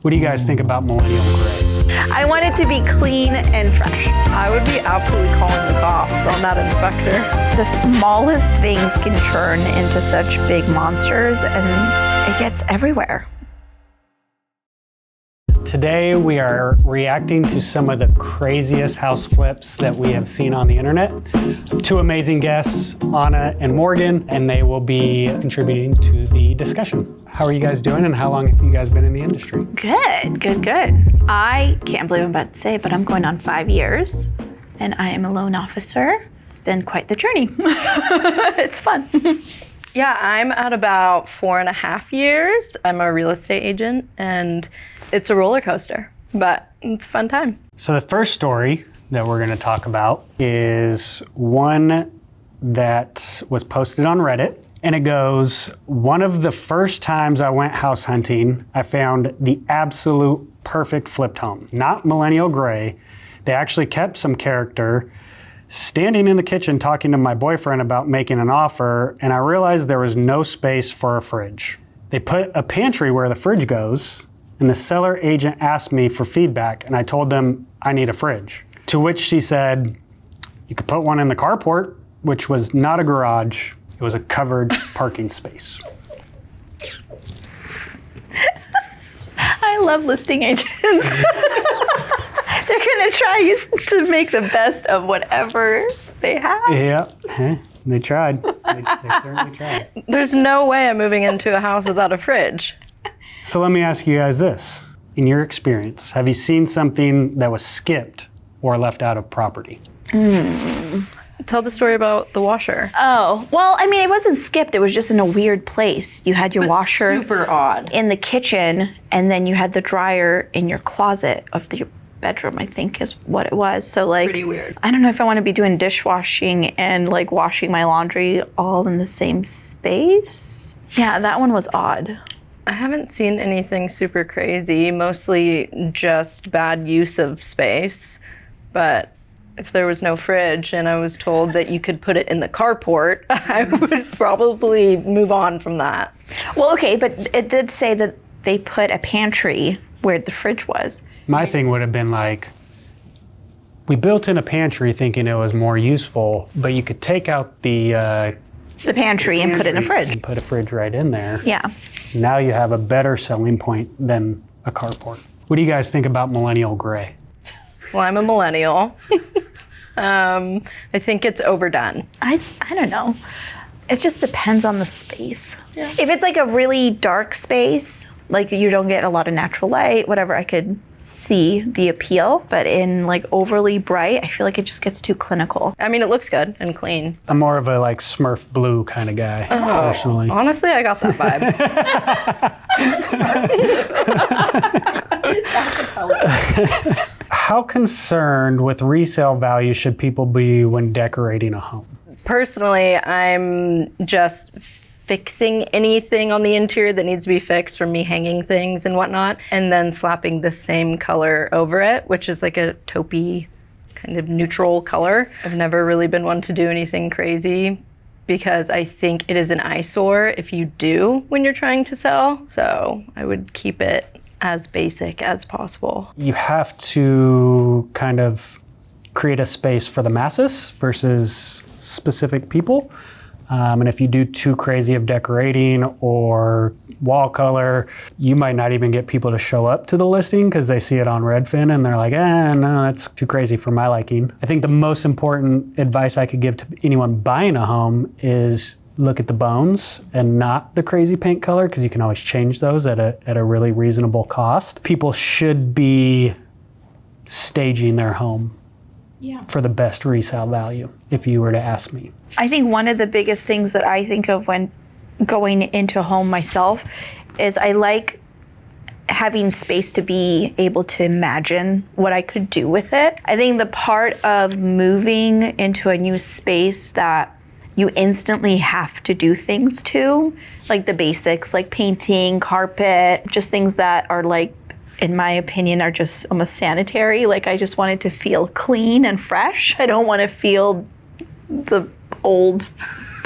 What do you guys think about millennial gray? I want it to be clean and fresh. I would be absolutely calling the cops on that inspector. The smallest things can turn into such big monsters, and it gets everywhere. Today we are reacting to some of the craziest house flips that we have seen on the internet. Two amazing guests, Anna and Morgan, and they will be contributing to the discussion. How are you guys doing, and how long have you guys been in the industry? Good. I can't believe I'm about to say, but I'm going on 5 years, and I am a loan officer. It's been quite the journey. It's fun. Yeah, I'm at about 4.5 years. I'm a real estate agent, and it's a roller coaster, but it's a fun time. So the first story that we're going to talk about is one that was posted on Reddit, and it goes, one of the first times I went house hunting, I found the absolute perfect flipped home. Not millennial gray. They actually kept some character. Standing in the kitchen talking to my boyfriend about making an offer, and I realized there was no space for a fridge. They put a pantry where the fridge goes, and the seller agent asked me for feedback, and I told them I need a fridge. To which she said, you could put one in the carport, which was not a garage, it was a covered parking space. I love listing agents. They're gonna try to make the best of whatever they have. Yeah, they tried. They certainly tried. There's no way I'm moving into a house without a fridge. So let me ask you guys this. In your experience, have you seen something that was skipped or left out of property? Tell the story about the washer. Oh, well, I mean, it wasn't skipped. It was just in a weird place. You had your washer Super odd. in the kitchen, and then you had the dryer in your closet of your bedroom, I think is what it was. So like, Pretty weird. I don't know if I want to be doing dishwashing and like washing my laundry all in the same space. Yeah, that one was odd. I haven't seen anything super crazy, mostly just bad use of space. But if there was no fridge and I was told that you could put it in the carport, I would probably move on from that. Well, okay, but it did say that they put a pantry where the fridge was. My thing would have been like, we built in a pantry thinking it was more useful, but you could take out the Pantry and put it in a fridge. and put a fridge right in there. Yeah. Now you have a better selling point than a carport. What do you guys think about millennial gray? Well, I'm a millennial. I think it's overdone. I don't know. It just depends on the space. Yeah. If it's like a really dark space, like you don't get a lot of natural light, whatever, I could see the appeal. But in like overly bright, I feel like it just gets too clinical. I mean, it looks good and clean. I'm more of a like Smurf blue kind of guy, personally. Honestly, I got that vibe. How concerned with resale value should people be when decorating a home? Personally, I'm just fixing anything on the interior that needs to be fixed from me hanging things and whatnot, and then slapping the same color over it, which is like a taupey kind of neutral color. I've never really been one to do anything crazy because I think it is an eyesore if you do when you're trying to sell. So I would keep it as basic as possible. You have to kind of create a space for the masses versus specific people. And if you do too crazy of decorating or wall color, you might not even get people to show up to the listing because they see it on Redfin and they're like, no, that's too crazy for my liking. I think the most important advice I could give to anyone buying a home is look at the bones and not the crazy paint color, because you can always change those at a really reasonable cost. People should be staging their home for the best resale value, if you were to ask me. I think one of the biggest things that I think of when going into a home myself is I like having space to be able to imagine what I could do with it. I think the part of moving into a new space that you instantly have to do things to, like the basics, like painting, carpet, just things that are like, in my opinion, are just almost sanitary. Like I just want it to feel clean and fresh. I don't want to feel the old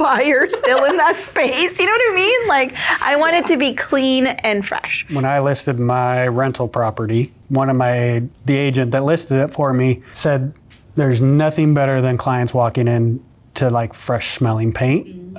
buyer still in that space. You know what I mean? Like, I want it to be clean and fresh. When I listed my rental property, the agent that listed it for me said there's nothing better than clients walking in to like fresh smelling paint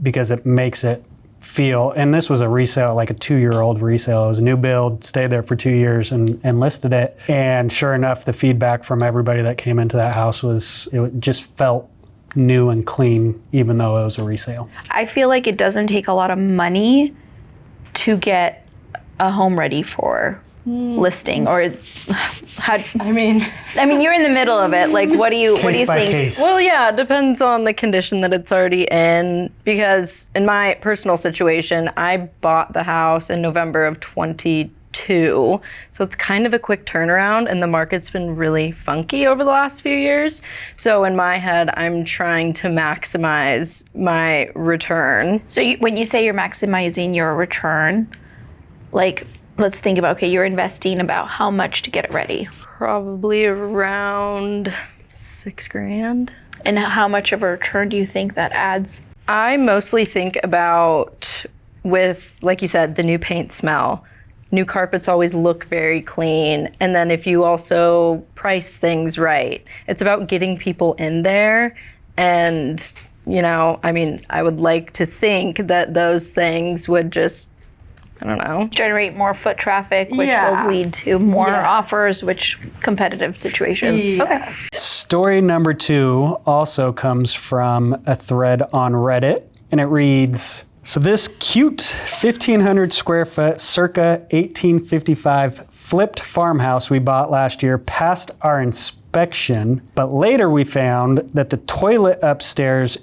because it makes it feel, and this was a resale, like a 2-year-old resale. It was a new build, stayed there for 2 years and listed it. And sure enough, the feedback from everybody that came into that house was, it just felt new and clean, even though it was a resale. I feel like it doesn't take a lot of money to get a home ready for listing, or how? I mean, you're in the middle of it. Like, what do you Case by think? case. Well, yeah, it depends on the condition that it's already in. Because in my personal situation, I bought the house in November of 22. So it's kind of a quick turnaround, and the market's been really funky over the last few years. So in my head, I'm trying to maximize my return. So when you say you're maximizing your return, like, let's think about, okay, you're investing about how much to get it ready? Probably around $6,000. And how much of a return do you think that adds? I mostly think about, with, like you said, the new paint smell. New carpets always look very clean. And then if you also price things right, it's about getting people in there. And, you know, I mean, I would like to think that those things would just, I don't know, Generate more foot traffic, which Yeah. will lead to more Yes. offers, which competitive situations. Yes. Okay. Story number 2 also comes from a thread on Reddit, and it reads, so this cute 1,500 square foot, circa 1855 flipped farmhouse we bought last year passed our inspection, but later we found that the toilet upstairs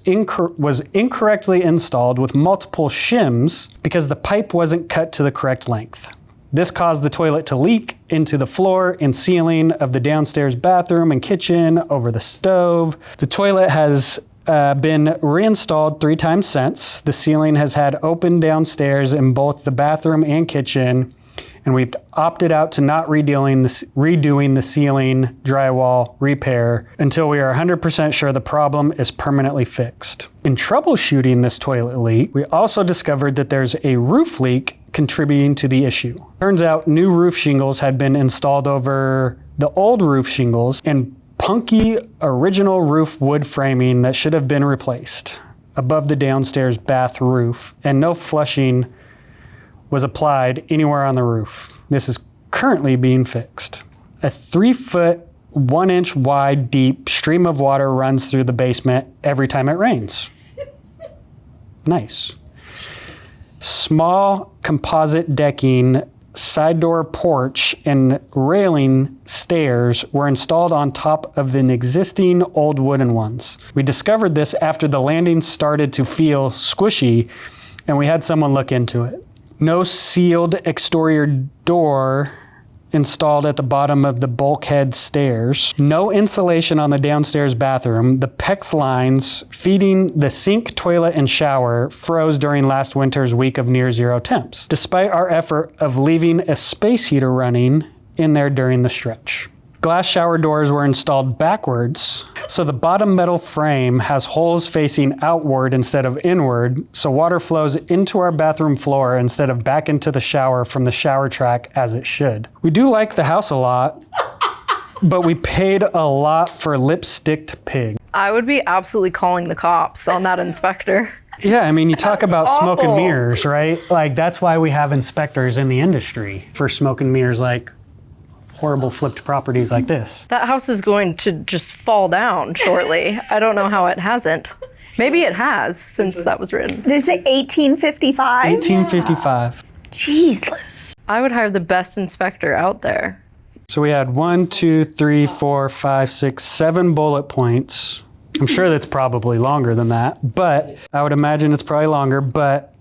was incorrectly installed with multiple shims because the pipe wasn't cut to the correct length. This caused the toilet to leak into the floor and ceiling of the downstairs bathroom and kitchen over the stove. The toilet has been reinstalled 3 times since. The ceiling has had open downstairs in both the bathroom and kitchen, and we've opted out to not redoing the ceiling drywall repair until we are 100% sure the problem is permanently fixed. In troubleshooting this toilet leak, we also discovered that there's a roof leak contributing to the issue. Turns out new roof shingles had been installed over the old roof shingles and punky original roof wood framing that should have been replaced above the downstairs bath roof, and no flushing was applied anywhere on the roof. This is currently being fixed. A 3-foot, 1-inch wide deep stream of water runs through the basement every time it rains. Nice. Small composite decking, side door porch, and railing stairs were installed on top of an existing old wooden ones. We discovered this after the landing started to feel squishy, and we had someone look into it. No sealed exterior door installed at the bottom of the bulkhead stairs. No insulation on the downstairs bathroom. The PEX lines feeding the sink, toilet, and shower froze during last winter's week of near zero temps, despite our effort of leaving a space heater running in there during the stretch. Glass shower doors were installed backwards, so the bottom metal frame has holes facing outward instead of inward, so water flows into our bathroom floor instead of back into the shower from the shower track as it should. We do like the house a lot, but we paid a lot for lipsticked pig. I would be absolutely calling the cops on that inspector. Yeah, I mean, you talk about smoke and awful. mirrors, right? Like, that's why we have inspectors in the industry for smoke and mirrors, like horrible flipped properties like this. That house is going to just fall down shortly. I don't know how it hasn't. Maybe it has, since that was written. Did it say 1855? 1855. Jesus. I would hire the best inspector out there. So we had 1, 2, 3, 4, 5, 6, 7 bullet points. I'm sure that's probably longer than that, but I would imagine it's probably longer. But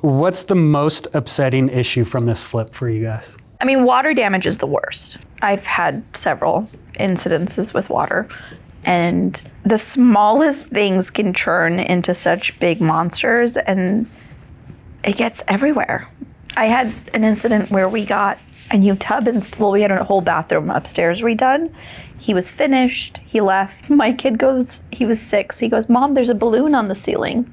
what's the most upsetting issue from this flip for you guys? I mean, water damage is the worst. I've had several incidences with water, and the smallest things can turn into such big monsters, and it gets everywhere. I had an incident where we got a new tub, and well, we had a whole bathroom upstairs redone. He was finished. He left. My kid goes, he was 6. He goes, Mom, there's a balloon on the ceiling.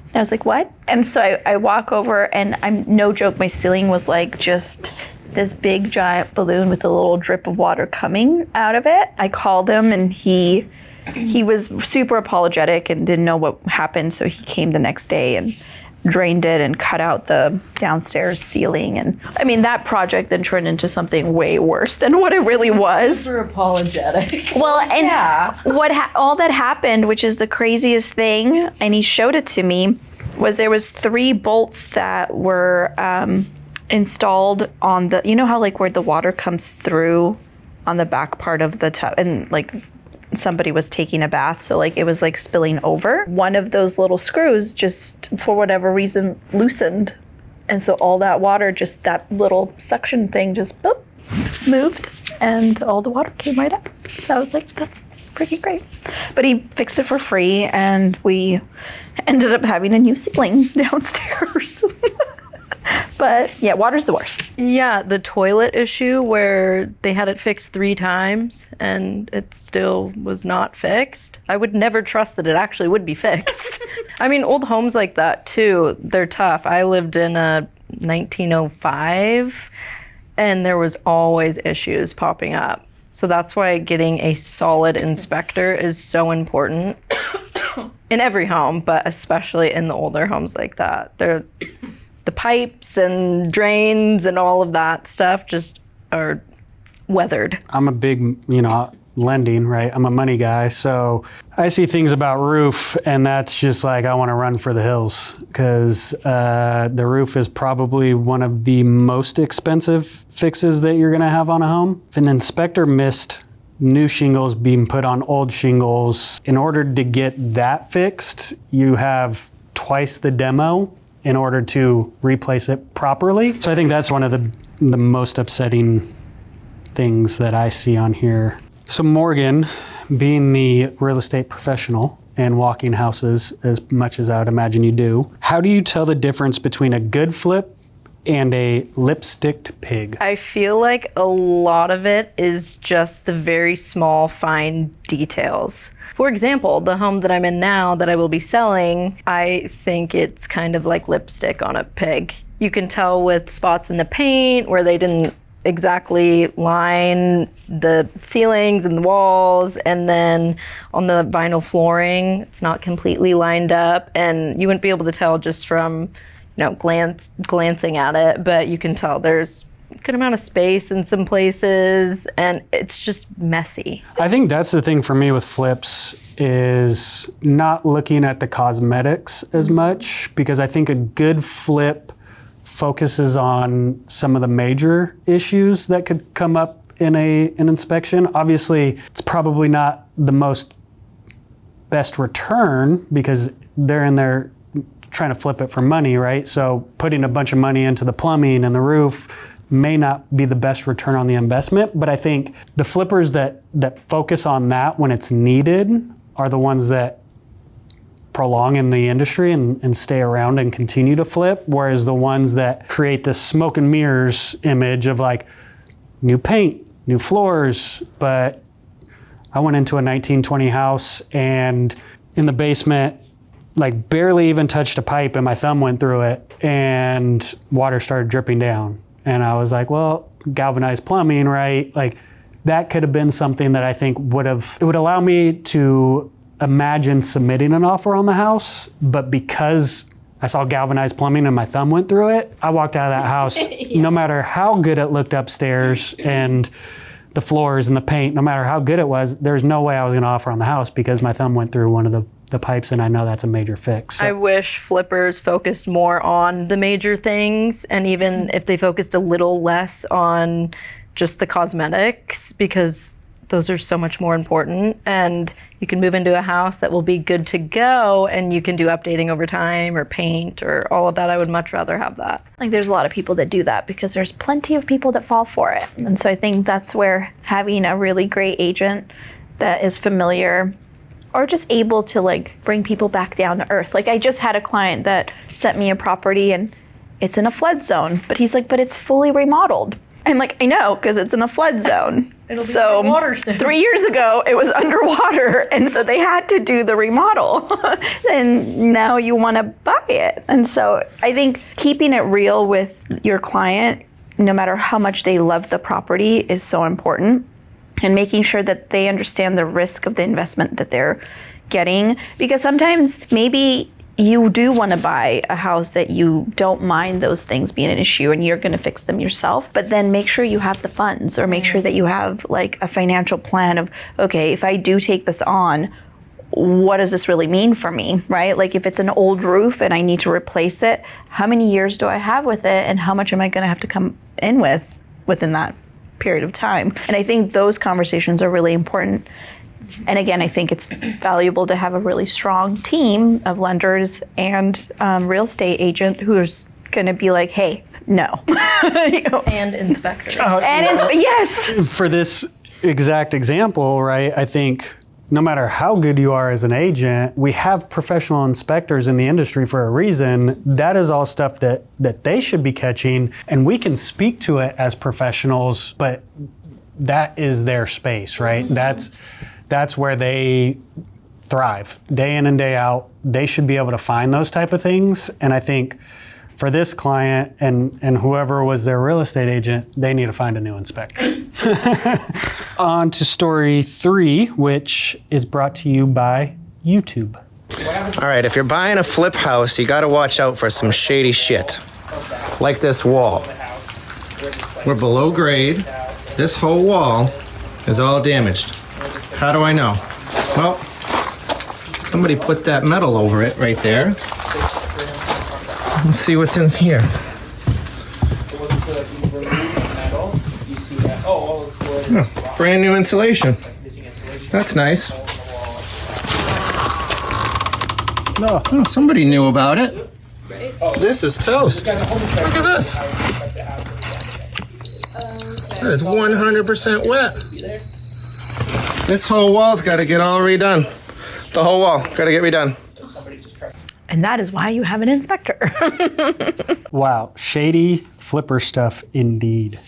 And I was like, what? And so I walk over, and I'm no joke, my ceiling was like just this big giant balloon with a little drip of water coming out of it. I called him, and he was super apologetic and didn't know what happened. So he came the next day and drained it and cut out the downstairs ceiling. And I mean, that project then turned into something way worse than what it really was. Super apologetic. Well, and all that happened, which is the craziest thing, and he showed it to me, was there was 3 bolts that were installed on the, you know how like where the water comes through on the back part of the tub, and like somebody was taking a bath, so like it was like spilling over. One of those little screws just for whatever reason loosened, and so all that water, just that little suction thing just boop, moved, and all the water came right up. So I was like, that's freaking great. But he fixed it for free, and we ended up having a new ceiling downstairs. But yeah, water's the worst. Yeah, the toilet issue where they had it fixed 3 times and it still was not fixed. I would never trust that it actually would be fixed. I mean, old homes like that too, they're tough. I lived in a 1905 and there was always issues popping up. So that's why getting a solid inspector is so important in every home, but especially in the older homes like that. The pipes and drains and all of that stuff just are weathered. I'm a big, lending, right? I'm a money guy. So I see things about roof, and that's just like, I want to run for the hills, because the roof is probably one of the most expensive fixes that you're going to have on a home. If an inspector missed new shingles being put on old shingles, in order to get that fixed, you have twice the demo in order to replace it properly. So I think that's one of the most upsetting things that I see on here. So Morgan, being the real estate professional and walking houses as much as I would imagine you do, how do you tell the difference between a good flip and a lipsticked pig? I feel like a lot of it is just the very small, fine details. For example, the home that I'm in now that I will be selling, I think it's kind of like lipstick on a pig. You can tell with spots in the paint where they didn't exactly line the ceilings and the walls, and then on the vinyl flooring, it's not completely lined up, and you wouldn't be able to tell just from glancing at it, but you can tell there's a good amount of space in some places, and it's just messy. I think that's the thing for me with flips, is not looking at the cosmetics as much, because I think a good flip focuses on some of the major issues that could come up in an inspection. Obviously, it's probably not the most best return, because they're in there trying to flip it for money, right? So putting a bunch of money into the plumbing and the roof may not be the best return on the investment. But I think the flippers that focus on that when it's needed are the ones that prolong in the industry and stay around and continue to flip. Whereas the ones that create this smoke and mirrors image of like new paint, new floors. But I went into a 1920 house, and in the basement, like barely even touched a pipe, and my thumb went through it and water started dripping down. And I was like, well, galvanized plumbing, right? Like that could have been something that I think it would allow me to imagine submitting an offer on the house. But because I saw galvanized plumbing and my thumb went through it, I walked out of that house, no matter how good it looked upstairs and the floors and the paint, no matter how good it was, there's no way I was gonna offer on the house because my thumb went through one of the pipes, and I know that's a major fix. So. I wish flippers focused more on the major things, and even if they focused a little less on just the cosmetics, because those are so much more important, and you can move into a house that will be good to go, and you can do updating over time or paint or all of that. I would much rather have that. Like there's a lot of people that do that because there's plenty of people that fall for it. And so I think that's where having a really great agent that is familiar or just able to like bring people back down to earth. Like I just had a client that sent me a property and it's in a flood zone, but he's like, but it's fully remodeled. I'm like, I know, because it's in a flood zone. It'll be underwater soon. 3 years ago, it was underwater, and so they had to do the remodel. And now you want to buy it. And so I think keeping it real with your client, no matter how much they love the property, is so important. And making sure that they understand the risk of the investment that they're getting. Because sometimes maybe you do want to buy a house that you don't mind those things being an issue and you're going to fix them yourself, but then make sure you have the funds, or make sure that you have like a financial plan of, okay, if I do take this on, what does this really mean for me, right? Like if it's an old roof and I need to replace it, how many years do I have with it, and how much am I going to have to come in with within that period of time? And I think those conversations are really important. And again, I think it's valuable to have a really strong team of lenders and real estate agent who's going to be like, hey, no. You know? And inspectors. Yes. For this exact example, right, I think no matter how good you are as an agent, we have professional inspectors in the industry for a reason. That is all stuff that they should be catching, and we can speak to it as professionals, but that is their space, right? Mm-hmm. That's where they thrive day in and day out. They should be able to find those type of things. And I think for this client and whoever was their real estate agent, they need to find a new inspector. On to story 3, which is brought to you by YouTube. All right, if you're buying a flip house, you gotta watch out for some shady shit. Like this wall. We're below grade. This whole wall is all damaged. How do I know? Well, somebody put that metal over it right there. Let's see what's in here. Oh, brand new insulation. That's nice. Oh, somebody knew about it. This is toast. Look at this. That is 100% wet. This whole wall's got to get all redone. The whole wall got to get redone. And that is why you have an inspector. Wow, shady flipper stuff indeed.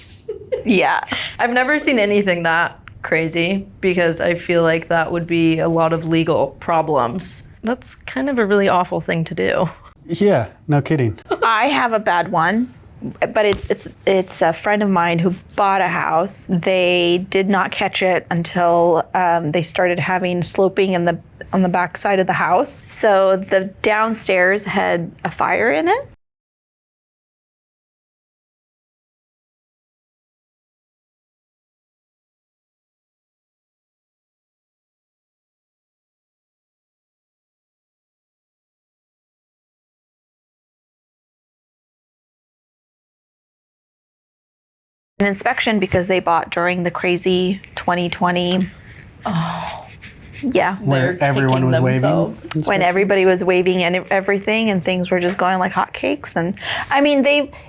Yeah. I've never seen anything that crazy, because I feel like that would be a lot of legal problems. That's kind of a really awful thing to do. Yeah, no kidding. I have a bad one, but it's a friend of mine who bought a house. They did not catch it until they started having sloping on the back side of the house. So the downstairs had a fire in it. An inspection because they bought during the crazy 2020. Yeah. Where everyone was waving. When everybody was waving and everything, and things were just going like hotcakes. And I mean,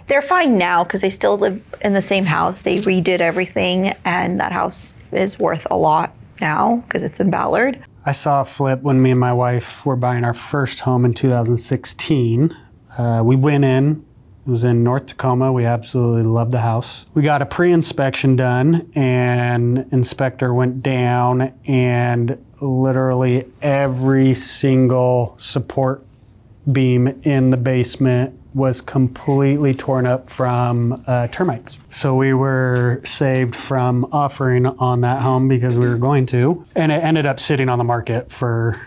they're fine now because they still live in the same house. They redid everything, and that house is worth a lot now because it's in Ballard. I saw a flip when me and my wife were buying our first home in 2016. We went in. It was in North Tacoma. We absolutely loved the house. We got a pre-inspection done, and inspector went down, and literally every single support beam in the basement was completely torn up from termites. So we were saved from offering on that home because we were going to, and it ended up sitting on the market for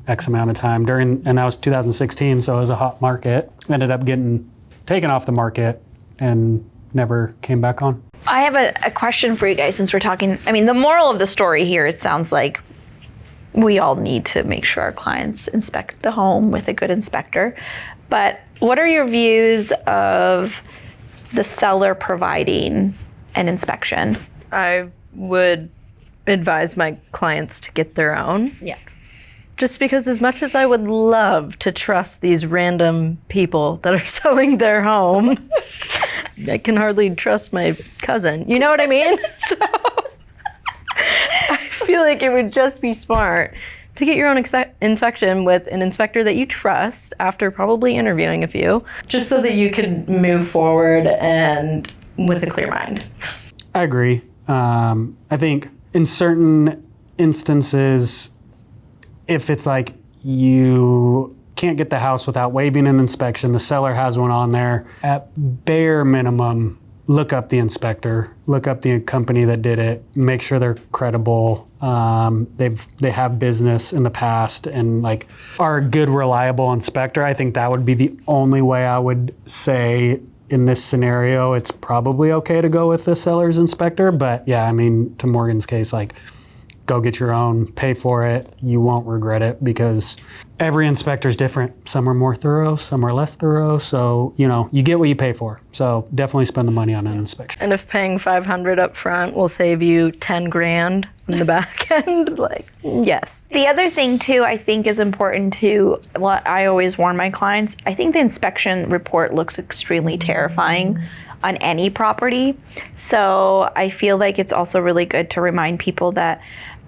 X amount of time and that was 2016, so it was a hot market. Ended up getting taken off the market and never came back on. I have a question for you guys since we're talking. I mean, the moral of the story here, it sounds like we all need to make sure our clients inspect the home with a good inspector. But what are your views of the seller providing an inspection? I would advise my clients to get their own. Yeah. Just because as much as I would love to trust these random people that are selling their home, I can hardly trust my cousin. You know what I mean? So I feel like it would just be smart to get your own inspection with an inspector that you trust after probably interviewing a few, just so that you can move forward and with a clear mind. I agree. I think in certain instances, if it's like you can't get the house without waiving an inspection, the seller has one on there, at bare minimum, look up the inspector, look up the company that did it, make sure they're credible. They have business in the past and like are a good, reliable inspector. I think that would be the only way I would say in this scenario, it's probably okay to go with the seller's inspector. But yeah, I mean, to Morgan's case, like, go get your own, pay for it. You won't regret it because every inspector is different. Some are more thorough, some are less thorough. So, you know, you get what you pay for. So definitely spend the money on an inspection. And if paying $500 up front will save you 10 grand in the back end, like, yes. The other thing too, I think is important to, well, I always warn my clients, I think the inspection report looks extremely terrifying on any property. So I feel like it's also really good to remind people that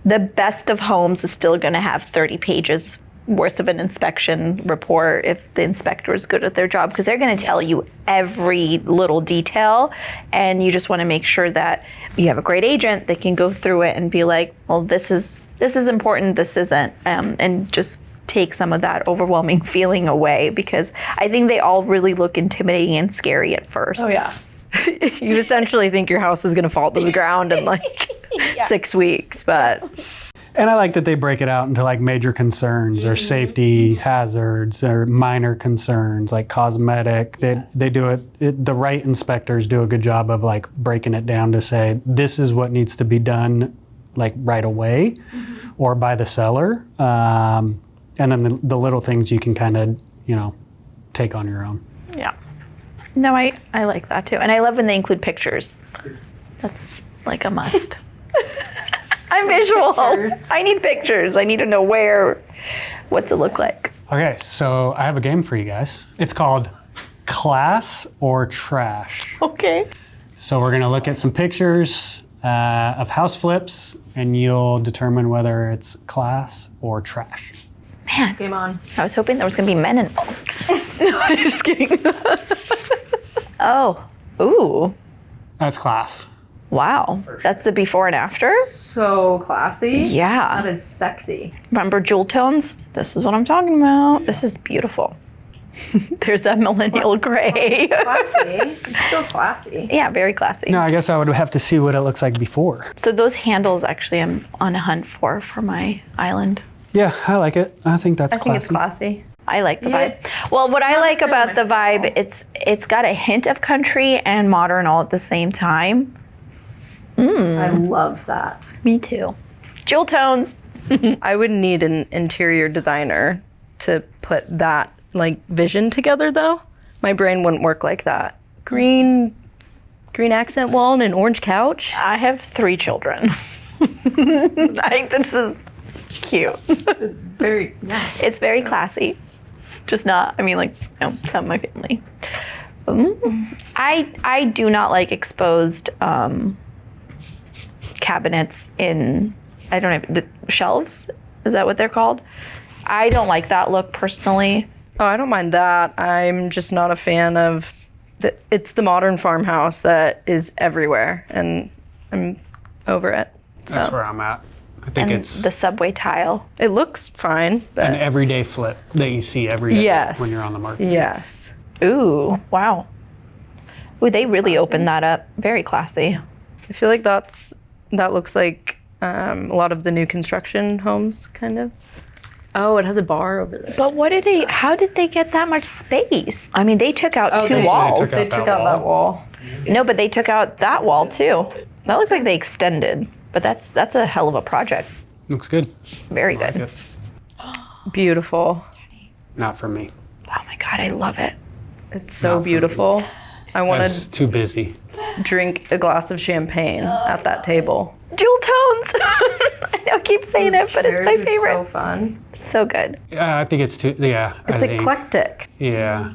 the best of homes is still going to have 30 pages worth of an inspection report if the inspector is good at their job, because they're going to tell you every little detail, and you just want to make sure that you have a great agent that can go through it and be like, well, this is important, this isn't, and just take some of that overwhelming feeling away, because I think they all really look intimidating and scary at first. Oh yeah. You essentially think your house is going to fall to the ground in like 6 weeks, but. And I like that they break it out into like major concerns or safety hazards or minor concerns, like cosmetic. They do it, the right inspectors do a good job of like breaking it down to say, this is what needs to be done like right away or by the seller. And then the little things you can kind of, you know, take on your own. Yeah. No, I like that too. And I love when they include pictures. That's like a must. I'm visual. I need pictures. I need to know what's it look like. Okay, so I have a game for you guys. It's called Class or Trash. Okay. So we're gonna look at some pictures of house flips, and you'll determine whether it's class or trash. Man, Game on. I was hoping there was gonna be men involved. No, I'm just kidding. Oh, ooh, That's class. wow. That's the before and after? So classy. Yeah. That is sexy. Remember jewel tones? This is what I'm talking about. This is beautiful. There's that millennial gray. Classy. It's still classy. Yeah, very classy. No, I guess I would have to see what it looks like before. So those handles actually I'm on a hunt for my island. Yeah, I like it. I think that's I think it's classy. I like the Yeah. vibe. Well, what I Not like so about much the vibe, it's got a hint of country and modern all at the same time. I love that. Me too. Jewel tones. I would need an interior designer to put that like vision together though. My brain wouldn't work like that. Green accent wall and an orange couch. I have 3 children. I think this is cute. Very, yeah. It's very classy. Just not, I mean, like, no, not my family. I do not like exposed cabinets in, I don't know, shelves? Is that what they're called? I don't like that look personally. Oh, I don't mind that. I'm just not a fan of it's the modern farmhouse that is everywhere, and I'm over it. That's where I'm at. I think And it's the subway tile. It looks fine, an but everyday flip that you see every day yes. when you're on the market. Yes. Ooh, wow. Ooh, they really opened that up. Very classy. I feel like that looks like a lot of the new construction homes, kind of. Oh, it has a bar over there. But how did they get that much space? I mean, they took out 2 they walls. took out that wall. No, but they took out that wall too. That looks like they extended, but that's a hell of a project. Looks good. Very Like good. it. Beautiful. Not for me. Oh my God, I love it. It's so beautiful. I want That's to too busy. drink a glass of champagne at that table. Jewel tones. I know I keep saying it, but it's my Chairs are favorite. So fun. So good. I think it's too, yeah. It's I think, eclectic. Yeah,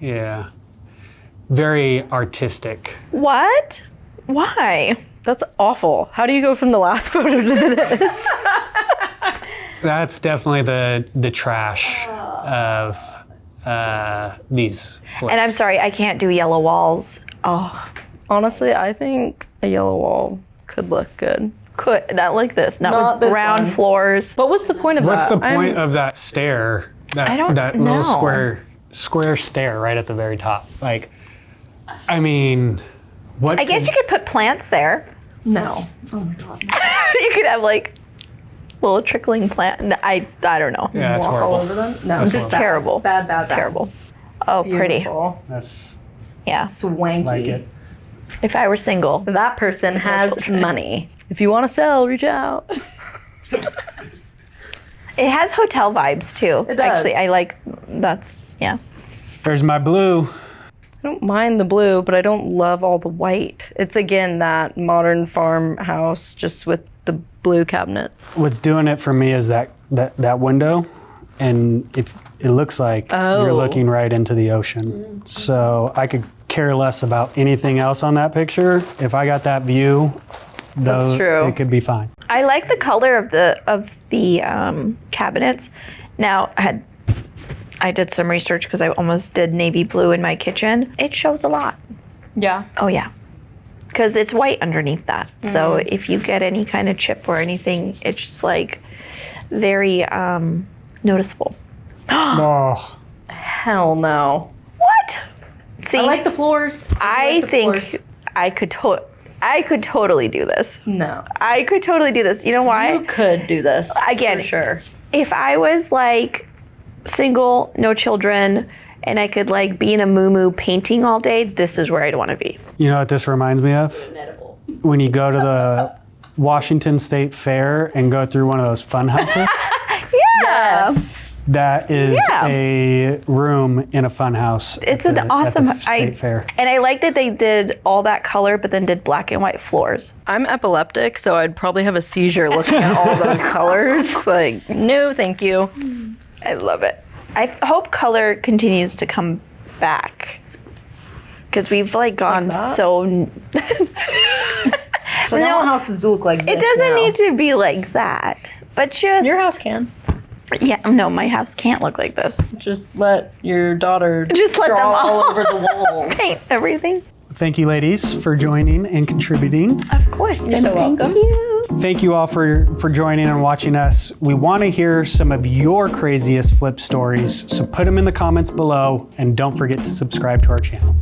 yeah. Very artistic. What? Why? That's awful. How do you go from the last photo to this? That's definitely the trash of these flips. And I'm sorry, I can't do yellow walls. Oh, Honestly, I think a yellow wall could look good. Could not like this, not Not with this brown one. floors. But what's the point of What's that? the point of that stair? I don't that little know. square stair right at the very top. Like, I mean, what? I guess you could put plants there. No. You could have like little trickling plant. I don't know. Yeah, it's Walk all horrible. over them? No, That's just It's terrible. Bad. Terrible. Oh, pretty. Beautiful. That's Yeah. Swanky. like it. If I were single, That person has children. money. If you want to sell, reach out. it has hotel vibes too. It does. Actually, I like. That's yeah. There's my blue. I don't mind the blue, but I don't love all the white. It's again that modern farmhouse just with the blue cabinets. What's doing it for me is that window, and it looks like you're Oh. looking right into the ocean. So I could care less about anything else on that picture. If I got that view, That's true. it could be fine. I like the color of the cabinets. Now I did some research because I almost did navy blue in my kitchen. It shows a lot. Yeah. Oh yeah, because it's white underneath that. So if you get any kind of chip or anything, it's just like very noticeable. Oh, Hell no. What? See, I like the floors. I like the think floors. I could totally do this. No. I could totally do this. You know why? You could do this. Again, For sure. If I was like single, no children, and I could like be in a moo painting all day, this is where I'd want to be. you know what this reminds me of? When you go to the Washington State Fair and go through one of those fun houses. Yes. That is Yeah. a room in a fun house. It's at an the awesome state fair. And I like that they did all that color, but then did black and white floors. I'm epileptic, so I'd probably have a seizure looking at all those colors. Like, no, thank you. I love it. I hope color continues to come back because we've like gone that? so. So now houses do look like this It doesn't now. need to be like that, but just Your house can. Yeah, no, my house can't look like this. Just let your daughter Just let draw them all all- over the walls. Paint everything. Thank you, ladies, for joining and contributing. Of course. You're so thank welcome. you. Thank you all for joining and watching us. We want to hear some of your craziest flip stories, so put them in the comments below, and don't forget to subscribe to our channel.